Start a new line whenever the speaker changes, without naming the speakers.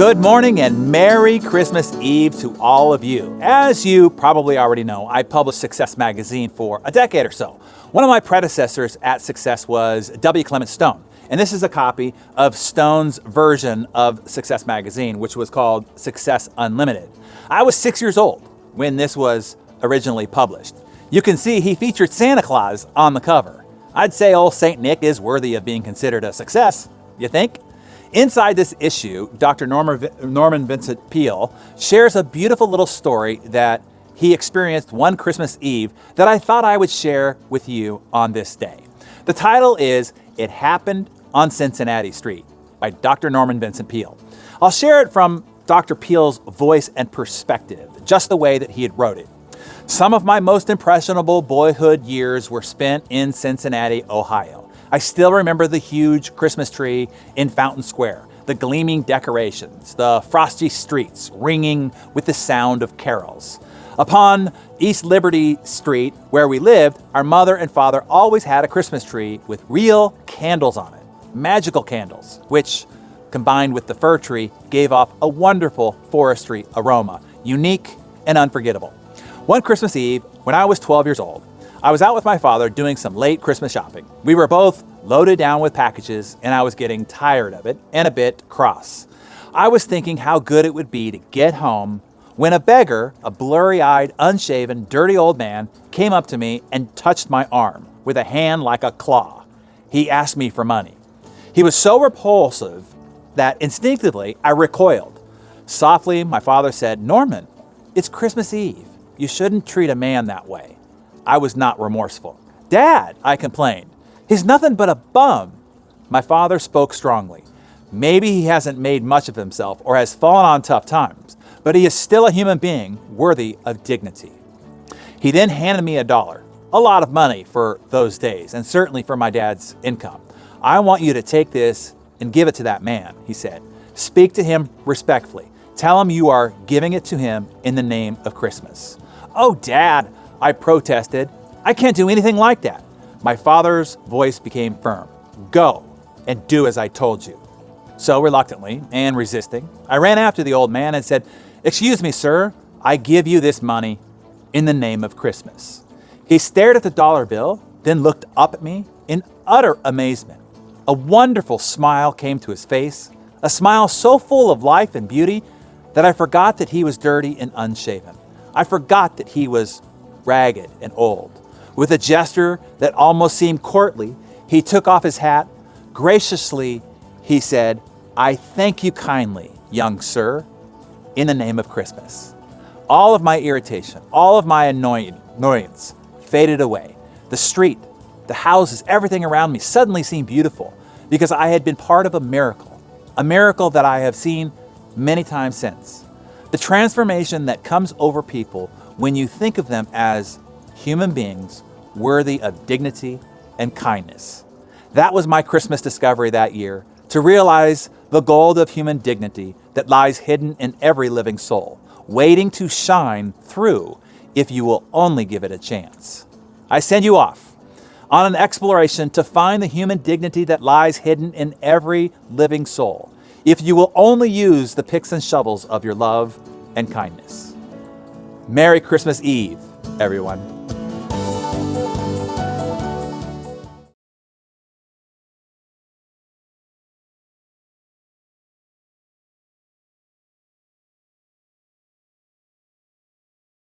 Good morning and Merry Christmas Eve to all of you. As you probably already know, I published Success Magazine for a decade or so. One of my predecessors at Success was W. Clement Stone. And this is a copy of Stone's version of Success Magazine, which was called Success Unlimited. I was 6 years old when this was originally published. You can see he featured Santa Claus on the cover. I'd say old St. Nick is worthy of being considered a success, you think? Inside this issue, Dr. Norman Vincent Peale shares a beautiful little story that he experienced one Christmas Eve that I thought I would share with you on this day. The title is It Happened on Cincinnati Street by Dr. Norman Vincent Peale. I'll share it from Dr. Peale's voice and perspective, just the way that he had wrote it. Some of my most impressionable boyhood years were spent in Cincinnati, Ohio. I still remember the huge Christmas tree in Fountain Square, the gleaming decorations, the frosty streets ringing with the sound of carols. Upon East Liberty Street, where we lived, our mother and father always had a Christmas tree with real candles on it, magical candles, which, combined with the fir tree, gave off a wonderful forestry aroma, unique and unforgettable. One Christmas Eve, when I was 12 years old, I was out with my father doing some late Christmas shopping. We were both loaded down with packages, and I was getting tired of it and a bit cross. I was thinking how good it would be to get home when a beggar, a blurry-eyed, unshaven, dirty old man, came up to me and touched my arm with a hand like a claw. He asked me for money. He was so repulsive that instinctively I recoiled. Softly, my father said, "Norman, it's Christmas Eve. You shouldn't treat a man that way." I was not remorseful. "Dad," I complained, "he's nothing but a bum." My father spoke strongly. Maybe he hasn't made much of himself or has fallen on tough times, but he is still a human being worthy of dignity. He then handed me $1, a lot of money for those days, and certainly for my dad's income. "I want you to take this and give it to that man," he said. "Speak to him respectfully. Tell him you are giving it to him in the name of Christmas." "Oh, Dad," I protested. "I can't do anything like that." My father's voice became firm. "Go and do as I told you." So reluctantly and resisting, I ran after the old man and said, "Excuse me, sir, I give you this money in the name of Christmas." He stared at the dollar bill, then looked up at me in utter amazement. A wonderful smile came to his face, a smile so full of life and beauty that I forgot that he was dirty and unshaven. I forgot that he was ragged and old. With a gesture that almost seemed courtly, he took off his hat. Graciously, he said, "I thank you kindly, young sir, in the name of Christmas." All of my irritation, all of my annoyance faded away. The street, the houses, everything around me suddenly seemed beautiful because I had been part of a miracle that I have seen many times since. The transformation that comes over people when you think of them as human beings worthy of dignity and kindness. That was my Christmas discovery that year, to realize the gold of human dignity that lies hidden in every living soul, waiting to shine through if you will only give it a chance. I send you off on an exploration to find the human dignity that lies hidden in every living soul, if you will only use the picks and shovels of your love and kindness. Merry Christmas Eve, everyone.